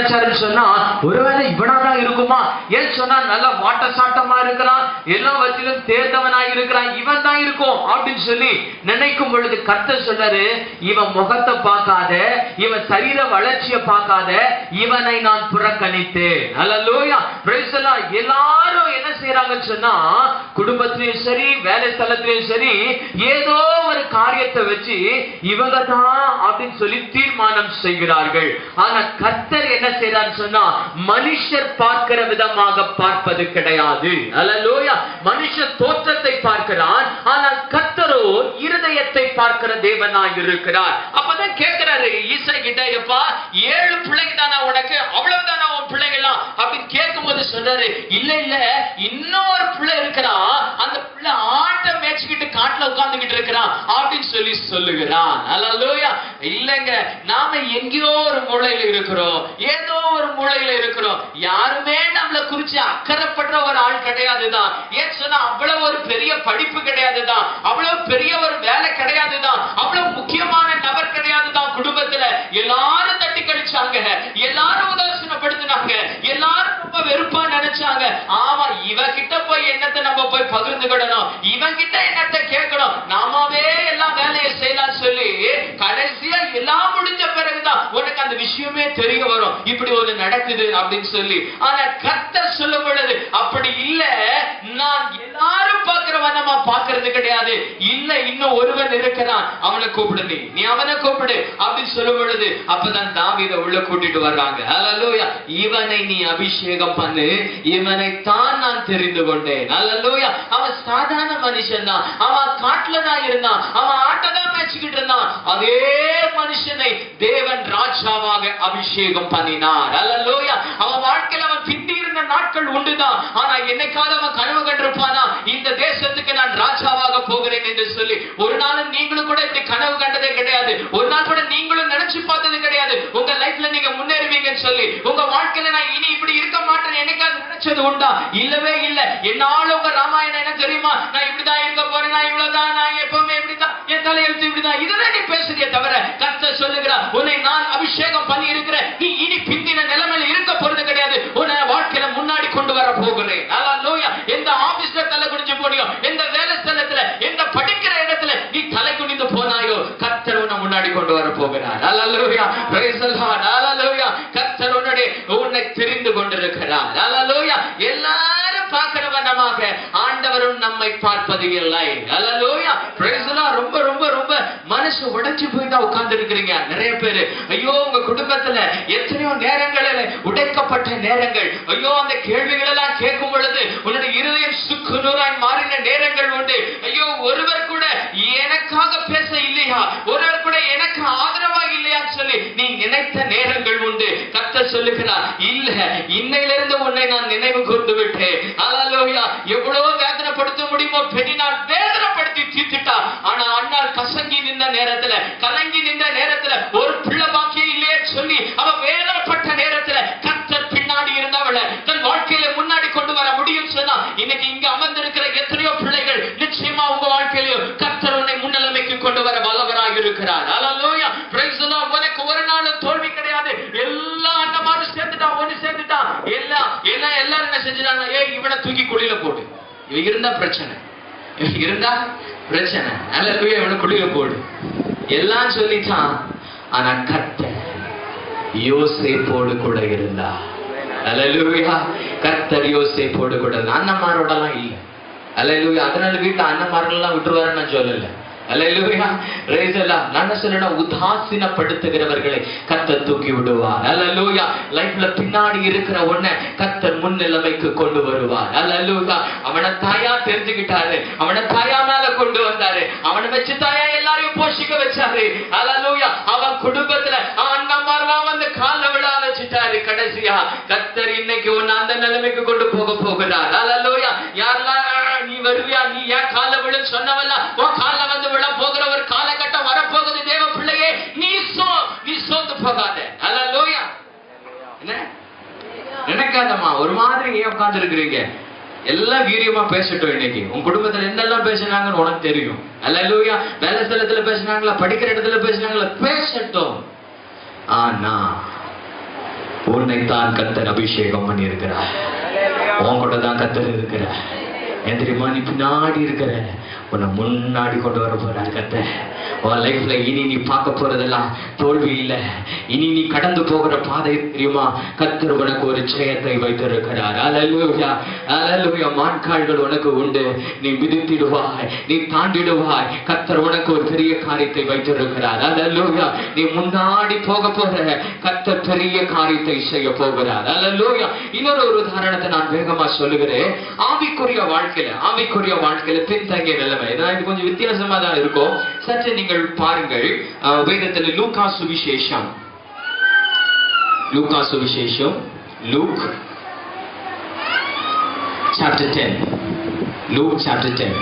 நினைச்சாருன்னு சொன்னா ஒருவேளை இவனாதான் இருக்குமா, ஏன் சொன்னா நல்ல வாட்ட சாட்டமா இருக்கிறான், எல்லாவற்றிலும் தேர்ந்தவனாய் இருக்கிறான், இவன் தான் இருக்கும் அப்படின்னு சொல்லி நினைக்கும் பொழுது கர்த்தர் சொல்றாரு, இவன் முகத்தை பார்க்காத, இவன் சரீர வளர்ச்சியை பார்க்காத, இவனை நான் புறக்கணித்தேன். அல்லேலூயா, பிரைஸ் தி லார்ட். எல்லாரும் என்ன செய்யறாங்கன்னு சொன்னா குடும்பத்திலயும் சரி வேலை ஸ்தலத்திலயும் சரி ஏதோ ஒரு காரியத்தை வச்சு இவங்க தான் அப்படின்னு சொல்லி தீர்மானம் செய்கிறார்கள். ஆனா கர்த்தர் என்ன செய்யறான்னு சொன்னா மனுஷர் பார்க்கிற விதமாக பார்ப்பது கிடையாது. அல்லேலூயா. மனுஷர் தோற்றத்தை பார்க்கிறான், ஆனால் கர்த்தரோ இருதயத்தை பார்க்கிற தேவனாய் இருக்கிறார். அப்பதான் கேட்கிறாரு ஈசா கிட்ட, எப்பா 7 பிள்ளைங்க தானா உனக்கு, அவ்வளவுதானா உன் பிள்ளைங்களாம் அப்படின்னு கேட்கும் போது சொல்றாரு, இல்ல இல்ல இன்னொரு பிள்ளை இருக்கிறான், அந்த பிள்ளை ஆட்டை மேய்ச்சிக்கிட்டு காட்டுல உட்கார்ந்துகிட்டு இருக்கிறான் அப்படின்னு சொல்லி சொல்லுகிறான். அல்லேலூயா. இல்லங்க, நாம எங்கேயோ ஒரு மூலையில இருக்கிறோம், ஏதோ ஒரு மூலையில இருக்கிறோம். யாருமே நம்மள குறிச்சு அக்கறைப்படுற ஒரு ஆள் கிடையாதுதான். ஏன் சொன்னா அவ்வளவு ஒரு பெரிய படிப்பு கிடையாதுதான், அவ்வளவு பெரிய ஒரு வேலை கிடையாதுதான், அவ்வளவு முக்கியமான நபர் கிடையாதுதான். குடும்பத்துல எல்லாரும் தட்டி கழிச்சாங்க, எல்லாரும் உதாசீனப்படுத்தினாங்க, எல்லாரும் ரொம்ப வெறுப்பா நினைச்சாங்க. ஆமா, இவகிட்ட போய் என்னத்தை நம்ம போய் பகிர்ந்துக்கிடணும், இவன் கிட்ட என்னத்தை கேட்கணும், நாமாவே எல்லாம் வேலையை செய்யலாம் சொல்லி கடைசியா எல்லாம் முடிஞ்ச பிறகுதான் உனக்கு அந்த விஷயமே தெரிய வரும், இப்படி ஒரு நடக்குது அப்படின்னு சொல்லி. ஆனா கர்த்தர் சொல்லும் பொழுது அப்படி இல்ல, நான் எல்லாரும் பார்க்கிறவனமா பார்க்கிறது கிடையாது, இல்ல இன்னும் ஒருவன் இருக்கிறான், அவனை கூப்பிடு, நீ அவனை கூப்பிடு அப்படின்னு சொல்லும் பொழுது அப்பதான் தாவீதை உள்ள கூட்டிட்டு வர்றாங்க. அல்லேலூயா. இவனை நீ அபிஷேகம் பண்ணு, இவனை தான் நான் தெரிந்து கொண்டேன். அல்லேலூயா. அவன் சாதாரண மனுஷன் தான், அவன் காட்டுல தான் இருந்தான், அவன் ஆட்டதான் மேய்ச்சிக்கிட்டு இருந்தான். அதே மனுஷனை தேவன் ராஜாவாக அபிஷேகம் பண்ணினார். அல்லேலூயா. அவன் வாழ்க்கையில் அவன் பிந்தி இருந்த நாட்கள் உண்டுதான், ஆனா என்னைக்காவது அவன் கனவு கண்டிருப்பானா, இந்த தேசத்துக்கு நான் ராஜாவாக போகிறேன் என்று சொல்லி. ஒரு நாளும் நீங்களும் கூட இப்படி கனவு கண்டதே கிடையாது, ஒரு நாள் கூட நீங்களும் நினைச்சு பார்த்தது கிடையாது. உங்க லைஃப்ல நீங்க முன்னேறுவீங்கன்னு சொல்லி, உங்க வாழ்க்கையில நான் இனி இப்படி இருக்க மாட்டேன் என்னைக்காவது நினைச்சது உண்டா? இல்லவே இல்ல. என்னாலும் உங்க ராமாயணம் என்ன தெரியுமா, நான் இப்படிதான் இருக்க போறேன், நான் இவ்வளவுதான், நான் எப்பவுமே இப்படிதான், என் தலையெழுத்து இப்படிதான், இதுதான் நீ பேசுறியே தவிர கர்த்தர் சொல்லுகிறார், உன்னை நான் அபிஷேகம் பண்ணி இருக்கிறேன், நீ இனி பிந்தின நிலைமையில இருக்க போறது கிடையாது, உன்னை வாழ்க்கையில முன்னாடி கொண்டு வர போகிறேன். அல்லேலூயா. எந்த ஆபீஸ்ல தலை குனிஞ்சு போனியோ, எந்த வேலை ஸ்தலத்துல, எந்த படிக்கிற இடத்துல நீ தலை குனிந்து போனாயோ, கர்த்தர் உன்னை முன்னாடி கொண்டு வர போகிறார். Hallelujah. Praise the lord. Hallelujah. கர்த்தர் உன்னை தெரிந்து கொண்டிருக்கிறார். அல்லேலூயா. எல்லாரும் பார்க்கிறவனமாக ஆண்டவரும் நம்மை பார்ப்பது இல்லை. அல்லேலூயா. Praise the lord. ரொம்ப ரொம்ப ரொம்ப மனசு உடைஞ்சு போய் தான் உட்கார்ந்து இருக்கிறீங்க நிறைய பேரு. ஐயோ, உங்க குடும்பத்துல எத்தனையோ நேரங்களில் உடைக்கப்பட்ட நேரங்கள், ஐயோ அந்த கேள்விகள் எல்லாம் கேட்கும் பொழுது உன்னுடைய இருதயம் சுக்குநூறாய் மாறின நேரங்கள் உண்டு. ஐயோ, ஒருவர் கூட எனக்காக பேச இல்லையா, ஒருவர் கூட எனக்கு ஆதரவா இல்லையான்னு சொல்லி நீ நினைத்த நேரங்கள் உண்டு. கர்த்தர் சொல்லுகிறார், இல்ல, இன்னையிலிருந்து உன்னை நான் நினைவு கூர்ந்து விட்டேன். அல்லேலூயா. எவ்வளவு வேதனைப்படுத்த முடியுமோ பெண்ணினால் வேதனைப்படுத்தி தீர்த்துட்டா. ஆனா அண்ணால் கசங்கி நின்ற நேரத்துல, கலங்கி நின்ற நேரத்துல, ஒரு பிள்ளை பாக்கியம் இல்லையே சொல்லி அவ வேதனைப்பட்ட நேரத்துல கர்த்தர் பின்னாடி இருந்தவள தன் வாழ்க்கையில முன்னாடி கொண்டு வர முடியும் சொன்னா, இன்னைக்கு இங்க அமர்ந்திருக்கிற எத்தனையோ பிள்ளைகள் நிச்சயமா உங்க வாழ்க்கையிலும் கர்த்தர் உன்னை முன்னிலைமைக்கு கொண்டு வர வல்லவராக இருக்கிறார். அல்லேலூயா. Praise the lord. உனக்கு ஒரு நாள் தோல்வி கிடையாது. எல்லா அண்ணமாரும் சேர்ந்துட்டான், ஒண்ணு சேர்ந்துட்டான், எல்லாரும் என்ன செஞ்சுட்டாங்க, இவனை தூக்கி குழியில போடு, இவன் இருந்தா பிரச்சனை, இவன் இருந்தா பிரச்சனை, அல்லேலூயா, இவனை குழியில போடு எல்லாம் சொல்லிட்டான். ஆனா கர்த்தர் யோசேப்போடு கூட இருந்தா. அல்லேலூயா. கர்த்தர் யோசேப்போடு கூட அண்ணமாரோடலாம் இல்ல. அல்லேலூயா. அதனால வீட்டு அண்ணமாரெல்லாம் விட்டுருவாருன்னு நான் சொல்லல. அல்லேலூயா. Praise the lord. நான் சொல்றேன்னா உதாசீனப்படுத்துகிறவர்களை கர்த்தர் தூக்கி விடுவார். அல்லேலூயா. லைஃப்ல பின்னாடி இருக்கிற ஒன்ன கர்த்தர் முன்னிலைமைக்கு கொண்டு வருவார். அல்லேலூயா. அவனை தாயா தெரிஞ்சுக்கிட்டாரு, அவனை தாயா மேல கொண்டு வந்தாரு, அவனை வச்சு தாயா எல்லாரையும் போஷிக்க வச்சாரு. அல்லேலூயா. அவன் குடும்பத்துல அண்ணமாரெல்லாம் வந்து கால விழா வச்சுட்டாரு. கடைசியா கர்த்தர் இன்னைக்கு உன்னை அந்த நிலைமைக்கு கொண்டு போக போகிறார். அல்லேலூயா. யாரெல்லாம் நீ வருவியா, நீ ஏன் கால விழு சொன்னவல்ல, உன் கால வந்து விழ போகிற ஒரு காலகட்டம் வரப்போகுது தேவ பிள்ளையே. நீ சோர்ந்து போகாத. அல்லேலூயா. என்ன நினைக்காதம்மா, ஒரு மாதிரி ஏன் உட்கார்ந்து இருக்கிறீங்க? எல்லாம் வீரியமா பேசட்டும். இன்னைக்கு உன் குடும்பத்துல என்னெல்லாம் பேசினாங்கன்னு உனக்கு தெரியும். அல்லேலூயா. வேலை ஸ்தலத்துல பேசினாங்களா, படிக்கிற இடத்துல பேசினாங்களா, பேசட்டும். ஆனா உன்னைத்தான் கர்த்தர் அபிஷேகம் பண்ணி இருக்கிறார். உன் கூட தான் கர்த்தர் இருக்கிறார். ஏன் தெரியுமா? நீ பின்னாடி இருக்கிற, உன்னை முன்னாடி கொண்டு வர போறார் கர்த்தர். உன் லைஃப்ல இனி நீ பார்க்க போறதெல்லாம் தோல்வி இல்லை. இனி நீ கடந்து போகிற பாதை தெரியுமா? கர்த்தர் உனக்கு ஒரு ஜெயத்தை வைத்திருக்கிறார். அல்லேலூயா, அல்லேலூயா. மான்கால்கள் உனக்கு உண்டு, நீ மிதித்திடுவாய், நீ தாண்டிடுவாய். கர்த்தர் உனக்கு ஒரு பெரிய காரியத்தை வைத்திருக்கிறார். அல்லேலூயா. நீ முன்னாடி போக போற கர்த்தர் பெரிய காரியத்தை செய்ய போகிறார். அல்லேலூயா. இன்னொரு உதாரணத்தை நான் வேகமா சொல்லுகிறேன். ஆவிக்குரிய வாழ்க்கையில பின்தங்கிய நிலைமை. இது கொஞ்சம் வித்தியாசமா தான் இருக்கும். சற்று நீங்கள் பாருங்கள். வேதத்தில் லூக்கா சுவிசேஷம், Luke chapter 10.